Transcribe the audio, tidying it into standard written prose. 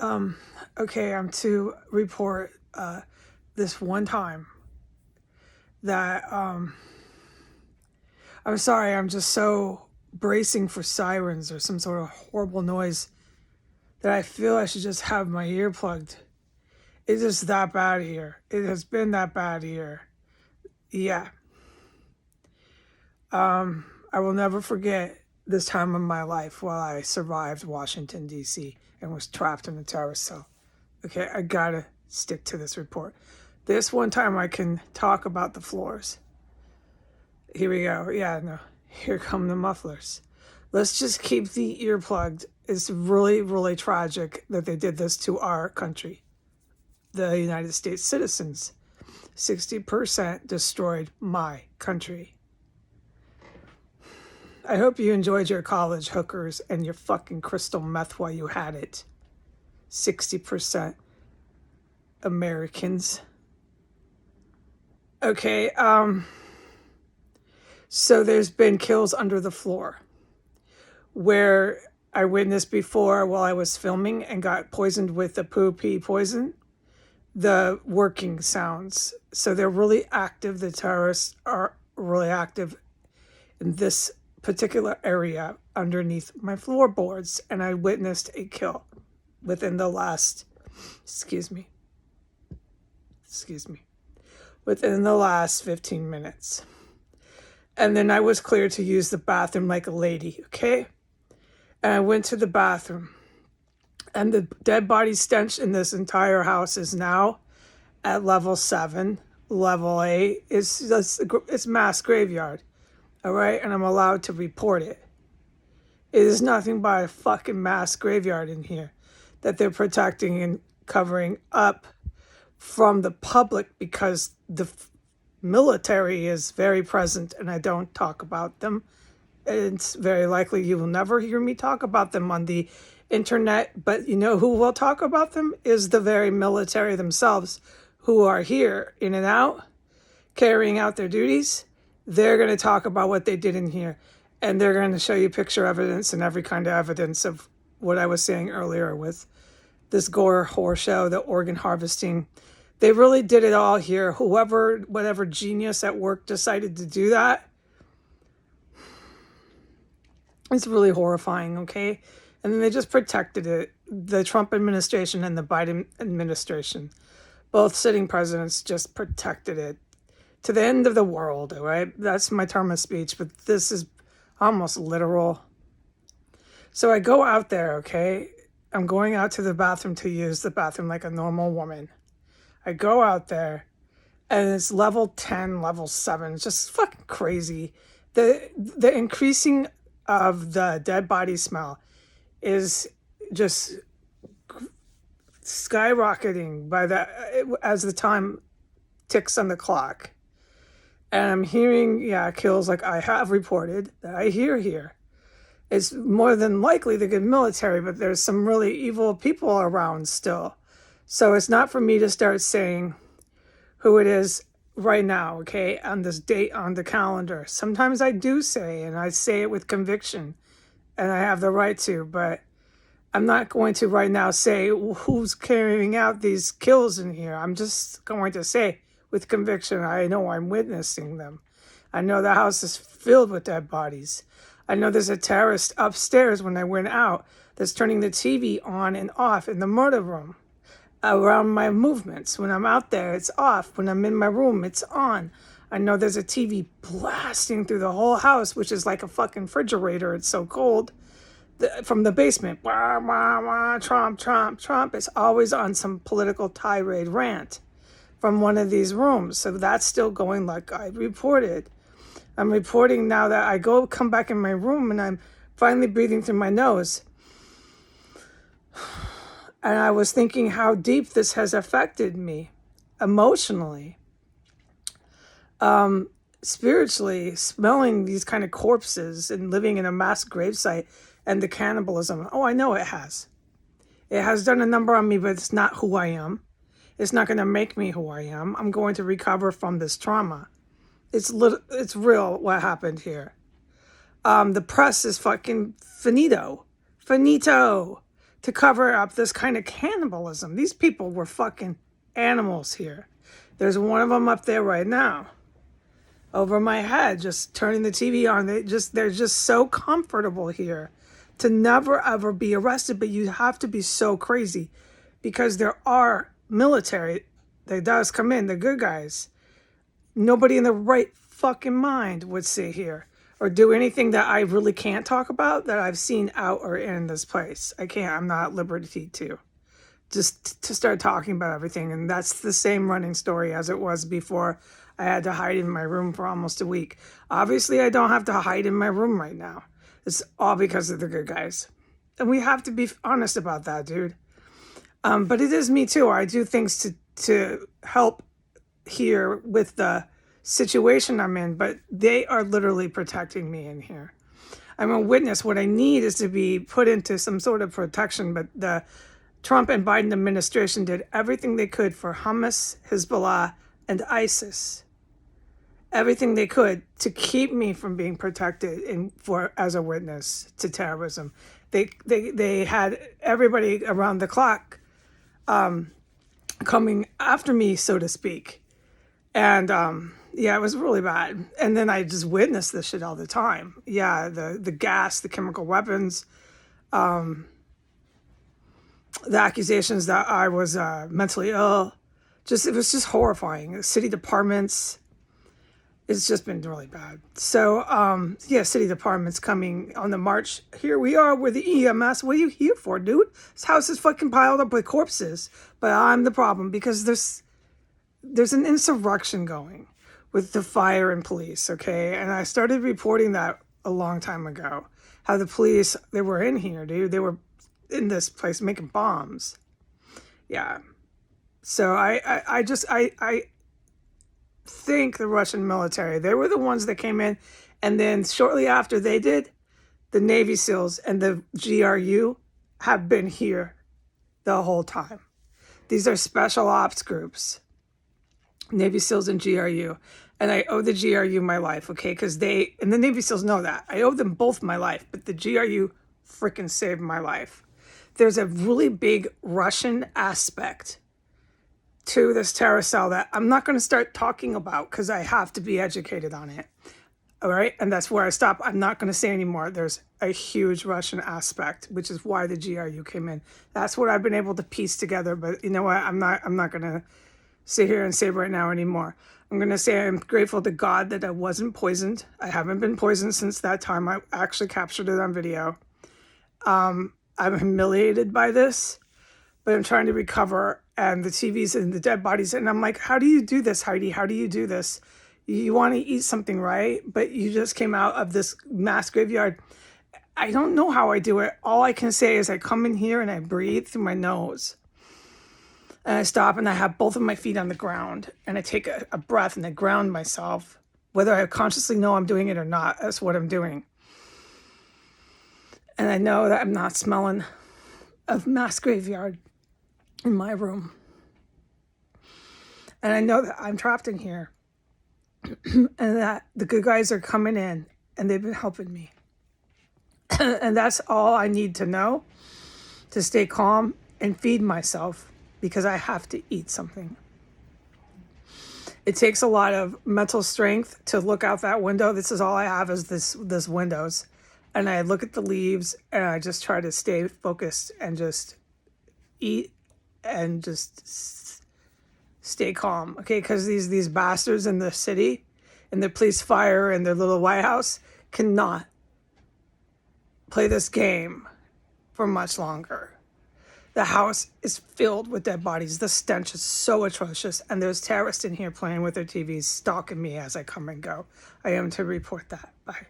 Um, okay, I'm to report this one time that I'm sorry, I'm just so bracing for sirens or some sort of horrible noise that I feel I should just have my ear plugged. It's just that bad here. It has been that bad here. Yeah. I will never forget this time of my life while I survived Washington, D.C. and was trapped in a terrorist cell. Okay, I gotta stick to this report. This one time I can talk about the floors. Here we go. Yeah, no. Here come the mufflers. Let's just keep the ear plugged. It's really, really tragic that they did this to our country, the United States citizens. 60% destroyed my country. I hope you enjoyed your college hookers and your fucking crystal meth while you had it. 60% Americans. Okay, so there's been kills under the floor where I witnessed before while I was filming and got poisoned with the poo-pee poison, the working sounds. So they're really active. The terrorists are really active in this particular area underneath my floorboards, and I witnessed a kill within the last, within the last 15 minutes. And then I was cleared to use the bathroom like a lady, okay? And I went to the bathroom, and the dead body stench in this entire house is now at level 7. Level 8 it's mass graveyard, all right? And I'm allowed to report it. It is nothing but a fucking mass graveyard in here that they're protecting and covering up from the public because the military is very present and I don't talk about them. It's very likely you will never hear me talk about them on the internet, but you know who will talk about them is the very military themselves who are here in and out, carrying out their duties. They're going to talk about what they did in here, and they're going to show you picture evidence and every kind of evidence of what I was saying earlier with this gore horror show, the organ harvesting. They really did it all here. Whatever genius at work decided to do that, it's really horrifying, okay? And then they just protected it. The Trump administration and the Biden administration, both sitting presidents, just protected it to the end of the world, all right? That's my term of speech, but this is almost literal. So I go out there, okay? I'm going out to the bathroom to use the bathroom like a normal woman. I go out there, and it's level 10, level 7. It's just fucking crazy. The increasing of the dead body smell is just skyrocketing as the time ticks on the clock. And I'm hearing, kills like I have reported that I hear here. It's more than likely the good military, but there's some really evil people around still. So it's not for me to start saying who it is right now, okay, on this date on the calendar. Sometimes I do say, and I say it with conviction, and I have the right to, but I'm not going to right now say who's carrying out these kills in here. I'm just going to say with conviction, I know I'm witnessing them. I know the house is filled with dead bodies. I know there's a terrorist upstairs when I went out that's turning the TV on and off in the murder room. Around my movements. When I'm out there, it's off. When I'm in my room, it's on. I know there's a TV blasting through the whole house, which is like a fucking refrigerator. It's so cold. From the basement, wah, wah, wah, Trump, Trump, Trump. It's always on some political tirade rant from one of these rooms. So that's still going like I reported. I'm reporting now that I come back in my room and I'm finally breathing through my nose. And I was thinking how deep this has affected me emotionally, spiritually, smelling these kind of corpses and living in a mass gravesite and the cannibalism. Oh, I know it has. It has done a number on me, but it's not who I am. It's not going to make me who I am. I'm going to recover from this trauma. It's real what happened here. The press is fucking finito. to cover up this kind of cannibalism. These people were fucking animals here. There's one of them up there right now, over my head, just turning the TV on. They're just so comfortable here to never ever be arrested, but you have to be so crazy because there are military that does come in, the good guys. Nobody in the right fucking mind would sit here or do anything that I really can't talk about that I've seen out or in this place. I can't. I'm not at liberty to just to start talking about everything. And that's the same running story as it was before I had to hide in my room for almost a week. Obviously, I don't have to hide in my room right now. It's all because of the good guys. And we have to be honest about that, dude. But it is me too. I do things to help here with the situation I'm in, but they are literally protecting me in here. I'm a witness. What I need is to be put into some sort of protection, but the Trump and Biden administration did everything they could for Hamas, Hezbollah, and ISIS. Everything they could to keep me from being protected as a witness to terrorism. They had everybody around the clock coming after me, so to speak. And yeah, it was really bad. And then I just witnessed this shit all the time. Yeah, the gas, the chemical weapons, the accusations that I was mentally ill. It was just horrifying. City departments, it's just been really bad. So, yeah, city departments coming on the march. Here we are with the EMS. What are you here for, dude? This house is fucking piled up with corpses. But I'm the problem because there's an insurrection going with the fire and police, okay? And I started reporting that a long time ago. How the police, they were in here, dude. They were in this place making bombs. Yeah. So I think the Russian military, they were the ones that came in, and then shortly after they did, the Navy SEALs and the GRU have been here the whole time. These are special ops groups, Navy SEALs and GRU, and I owe the GRU my life, okay? Because and the Navy SEALs know that. I owe them both my life, but the GRU freaking saved my life. There's a really big Russian aspect to this terror cell that I'm not going to start talking about because I have to be educated on it. All right. And that's where I stop. I'm not going to say anymore. There's a huge Russian aspect, which is why the GRU came in. That's what I've been able to piece together. But you know what? I'm not going to sit here and say right now anymore. I'm going to say I'm grateful to God that I wasn't poisoned. I haven't been poisoned since that time. I actually captured it on video. I'm humiliated by this, but I'm trying to recover, and the TVs and the dead bodies. And I'm like, how do you do this, Heidi? How do you do this? You want to eat something, right? But you just came out of this mass graveyard. I don't know how I do it. All I can say is I come in here and I breathe through my nose. And I stop and I have both of my feet on the ground. And I take a breath and I ground myself. Whether I consciously know I'm doing it or not, that's what I'm doing. And I know that I'm not smelling of mass graveyard in my room. And I know that I'm trapped in here. And that the good guys are coming in and they've been helping me. And that's all I need to know to stay calm and feed myself because I have to eat something. It takes a lot of mental strength to look out that window. This is all I have is this windows. And I look at the leaves and I just try to stay focused and just eat and just stay calm, okay? Because these bastards in the city, in the police fire, and their little White House cannot play this game for much longer. The house is filled with dead bodies. The stench is so atrocious, and there's terrorists in here playing with their TVs, stalking me as I come and go. I am to report that. Bye.